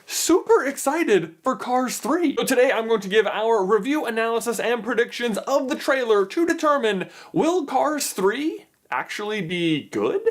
super excited for Cars 3. So today I'm going to give our review, analysis, and predictions of the trailer to determine, will Cars 3 actually be good?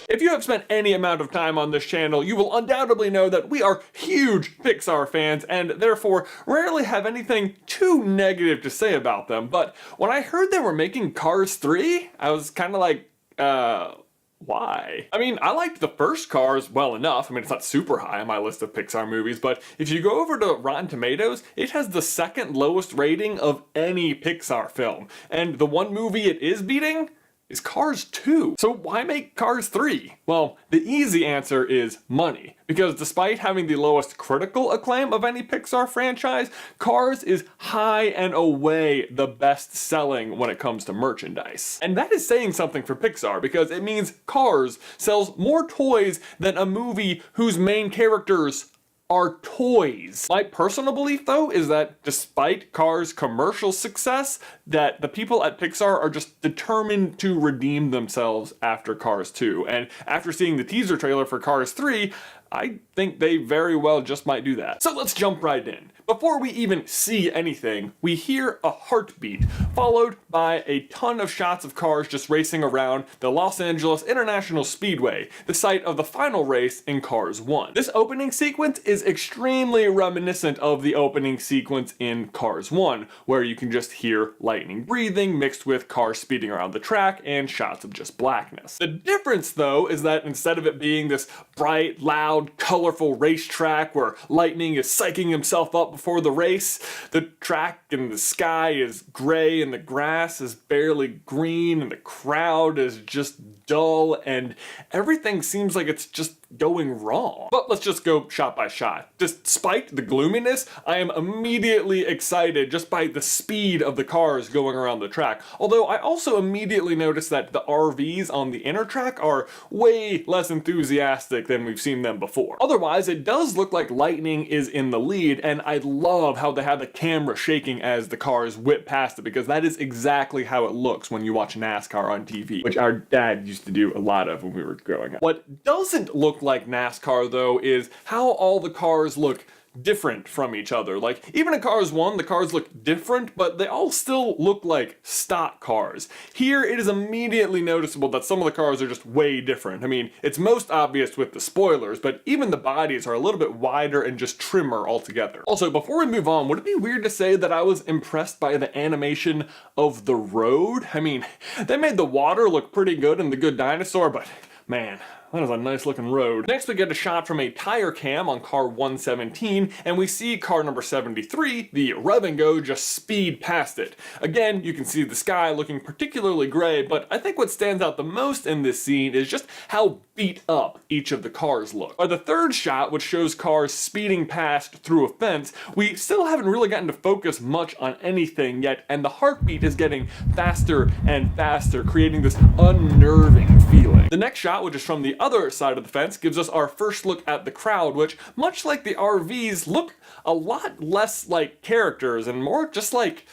If you have spent any amount of time on this channel, you will undoubtedly know that we are huge Pixar fans and therefore rarely have anything too negative to say about them. But when I heard they were making Cars 3, I was kind of like, why? I mean, I liked the first Cars well enough. I mean, it's not super high on my list of Pixar movies, but if you go over to Rotten Tomatoes, it has the second lowest rating of any Pixar film. And the one movie it is beating is Cars 2. So why make Cars 3? Well, the easy answer is money. Because despite having the lowest critical acclaim of any Pixar franchise, Cars is high and away the best selling when it comes to merchandise. And that is saying something for Pixar, because it means Cars sells more toys than a movie whose main characters are toys. My personal belief, though, is that despite Cars' commercial success, that the people at Pixar are just determined to redeem themselves after Cars 2. And after seeing the teaser trailer for Cars 3, I think they very well just might do that. So let's jump right in. Before we even see anything, we hear a heartbeat, followed by a ton of shots of cars just racing around the Los Angeles International Speedway, the site of the final race in Cars 1. This opening sequence is extremely reminiscent of the opening sequence in Cars 1, where you can just hear lightning breathing mixed with cars speeding around the track and shots of just blackness. The difference, though, is that instead of it being this bright, loud, colorful racetrack where lightning is psyching himself up before the race, the track and the sky is gray and the grass is barely green and the crowd is just dull and everything seems like it's just going wrong. But let's just go shot by shot. Despite the gloominess, I am immediately excited just by the speed of the cars going around the track. Although I also immediately noticed that the RVs on the inner track are way less enthusiastic than we've seen them before. Otherwise, it does look like lightning is in the lead, and I love how they have the camera shaking as the cars whip past it, because that is exactly how it looks when you watch NASCAR on TV, which our dad used to do a lot of when we were growing up. What doesn't look like NASCAR, though, is how all the cars look different from each other. Like, even in Cars 1, the cars look different, but they all still look like stock cars. Here, it is immediately noticeable that some of the cars are just way different. I mean, it's most obvious with the spoilers, but even the bodies are a little bit wider and just trimmer altogether. Also, before we move on, would it be weird to say that I was impressed by the animation of the road? I mean, they made the water look pretty good in The Good Dinosaur, but man, that is a nice looking road. Next we get a shot from a tire cam on car 117, and we see car number 73, the Rev and Go, just speed past it. Again, you can see the sky looking particularly gray, but I think what stands out the most in this scene is just how beat up each of the cars look. By the third shot, which shows cars speeding past through a fence, we still haven't really gotten to focus much on anything yet, and the heartbeat is getting faster and faster, creating this unnerving feeling. The next shot, which is from the other side of the fence, gives us our first look at the crowd, which, much like the RVs, look a lot less like characters and more just like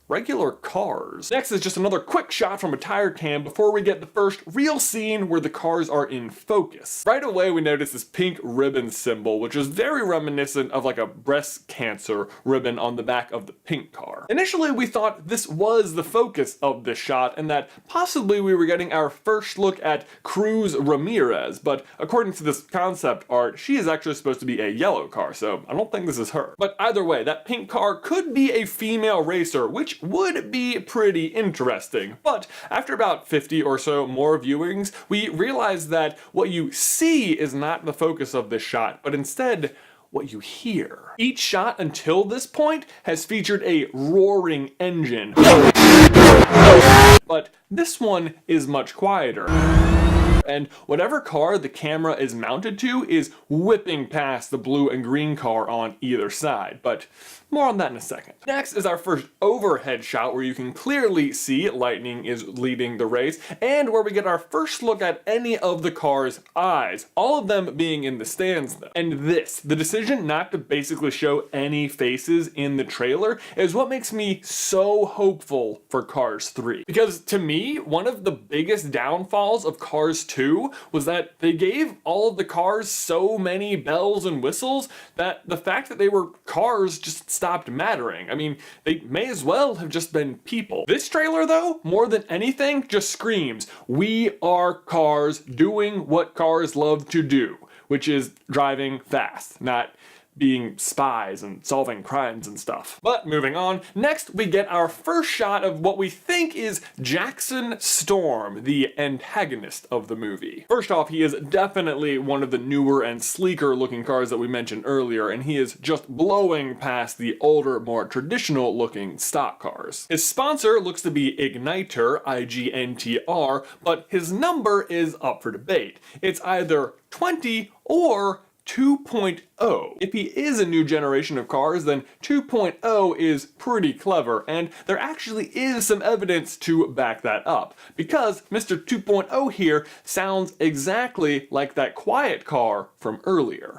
regular cars. Next is just another quick shot from a tire cam before we get the first real scene where the cars are in focus. Right away we notice this pink ribbon symbol, which is very reminiscent of like a breast cancer ribbon on the back of the pink car. Initially we thought this was the focus of this shot and that possibly we were getting our first look at Cruz Ramirez, but according to this concept art, she is actually supposed to be a yellow car, so I don't think this is her. But either way, that pink car could be a female racer, which would be pretty interesting. But after about 50 or so more viewings, we realized that what you see is not the focus of this shot, but instead what you hear. Each shot until this point has featured a roaring engine, but this one is much quieter. and whatever car the camera is mounted to is whipping past the blue and green car on either side, but more on that in a second. Next is our first overhead shot where you can clearly see Lightning is leading the race, and where we get our first look at any of the car's eyes, all of them being in the stands though. And this, the decision not to basically show any faces in the trailer, is what makes me so hopeful for Cars 3. Because to me, one of the biggest downfalls of Cars 2 was that they gave all of the cars so many bells and whistles that the fact that they were cars just stopped mattering. I mean, they may as well have just been people. This trailer though, more than anything, just screams, we are cars doing what cars love to do, which is driving fast, not being spies and solving crimes and stuff. But moving on, next we get our first shot of what we think is Jackson Storm, the antagonist of the movie. First off, he is definitely one of the newer and sleeker looking cars that we mentioned earlier, and he is just blowing past the older, more traditional looking stock cars. His sponsor looks to be Igniter, IGNTR, but his number is up for debate. It's either 20 or 2.0. If he is a new generation of cars, then 2.0 is pretty clever, and there actually is some evidence to back that up, because Mr. 2.0 here sounds exactly like that quiet car from earlier.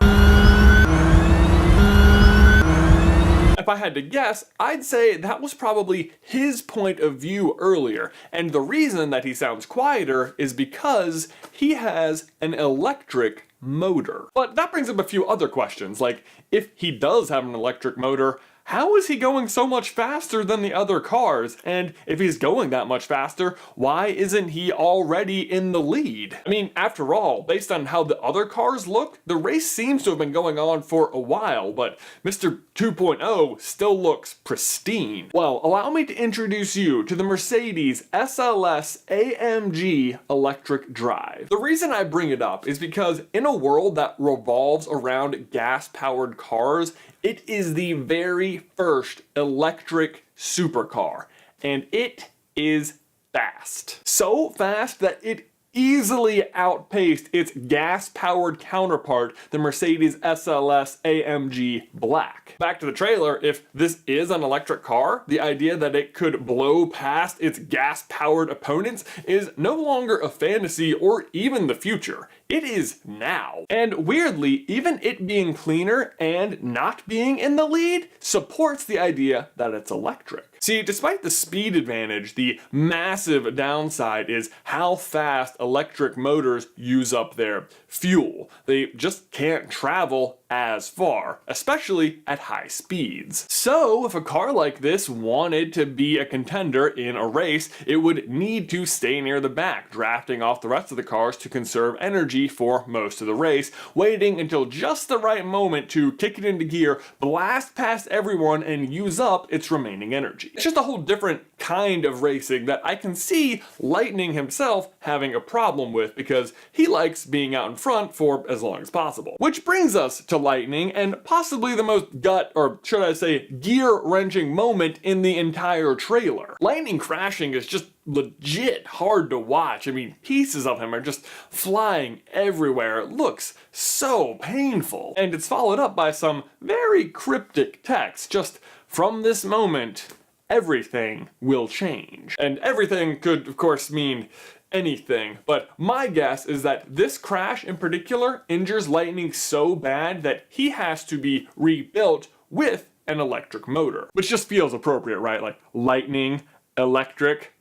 If I had to guess, I'd say that was probably his point of view earlier, and the reason that he sounds quieter is because he has an electric motor. But that brings up a few other questions, like if he does have an electric motor, how is he going so much faster than the other cars? And if he's going that much faster, why isn't he already in the lead? I mean, after all, based on how the other cars look, the race seems to have been going on for a while, but Mr. 2.0 still looks pristine. Well, allow me to introduce you to the Mercedes SLS AMG electric drive. The reason I bring it up is because in a world that revolves around gas-powered cars, it is the very first electric supercar, and it is fast. So fast that it easily outpaced its gas-powered counterpart, the Mercedes SLS AMG Black. Back to the trailer, if this is an electric car, the idea that it could blow past its gas-powered opponents is no longer a fantasy or even the future. It is now. And weirdly, even it being cleaner and not being in the lead supports the idea that it's electric. See, despite the speed advantage, the massive downside is how fast electric motors use up their fuel. They just can't travel as far, especially at high speeds. So if a car like this wanted to be a contender in a race, it would need to stay near the back, drafting off the rest of the cars to conserve energy for most of the race, waiting until just the right moment to kick it into gear, blast past everyone, and use up its remaining energy. It's just a whole different kind of racing that I can see Lightning himself having a problem with, because he likes being out in front for as long as possible. Which brings us to Lightning and possibly the most gut, or should I say gear-wrenching moment in the entire trailer. Lightning crashing is just legit hard to watch. I mean, pieces of him are just flying everywhere. It looks so painful. And it's followed up by some very cryptic text, just from this moment, everything will change. And everything could, of course, mean anything, but my guess is that this crash in particular injures Lightning so bad that he has to be rebuilt with an electric motor. Which just feels appropriate, right? Like, Lightning, electric,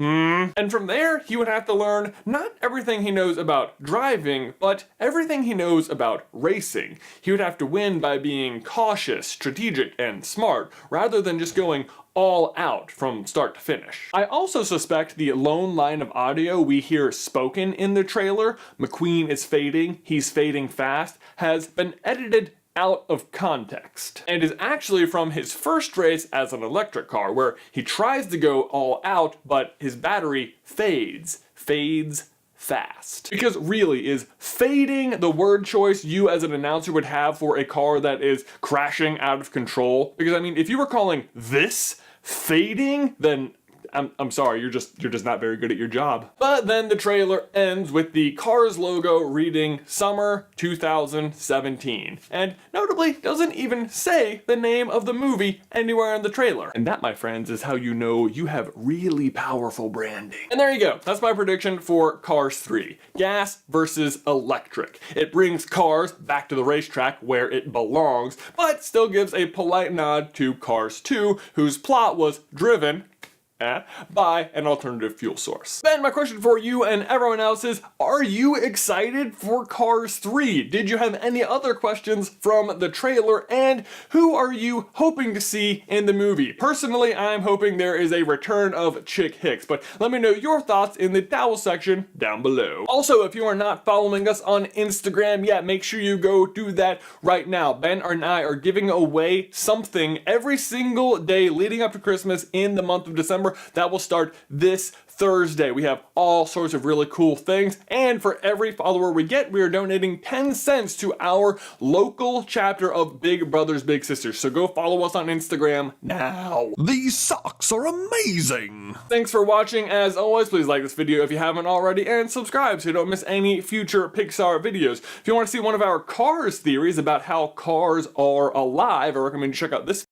And from there, he would have to learn not everything he knows about driving, but everything he knows about racing. He would have to win by being cautious, strategic, and smart, rather than just going all out from start to finish. I also suspect the lone line of audio we hear spoken in the trailer, McQueen is fading, he's fading fast, has been edited out of context, and is actually from his first race as an electric car, where he tries to go all out, but his battery fades fast. Because really, is fading the word choice you as an announcer would have for a car that is crashing out of control? Because I mean, if you were calling this fading, then I'm sorry, you're just not very good at your job. But then the trailer ends with the Cars logo reading Summer 2017. And notably, doesn't even say the name of the movie anywhere in the trailer. And that, my friends, is how you know you have really powerful branding. And there you go. That's my prediction for Cars 3. Gas versus electric. It brings Cars back to the racetrack where it belongs, but still gives a polite nod to Cars 2, whose plot was driven by an alternative fuel source. Ben, my question for you and everyone else is, are you excited for Cars 3? Did you have any other questions from the trailer? And who are you hoping to see in the movie? Personally, I'm hoping there is a return of Chick Hicks, but let me know your thoughts in the Dowel section down below. Also, if you are not following us on Instagram yet, make sure you go do that right now. Ben and I are giving away something every single day leading up to Christmas in the month of December. That will start this Thursday. We have all sorts of really cool things, and for every follower we get, we are donating 10 cents to our local chapter of Big Brothers Big Sisters. So go follow us on Instagram now. These socks are amazing! Thanks for watching. As always, please like this video if you haven't already, and subscribe so you don't miss any future Pixar videos. If you want to see one of our Cars theories about how cars are alive, I recommend you check out this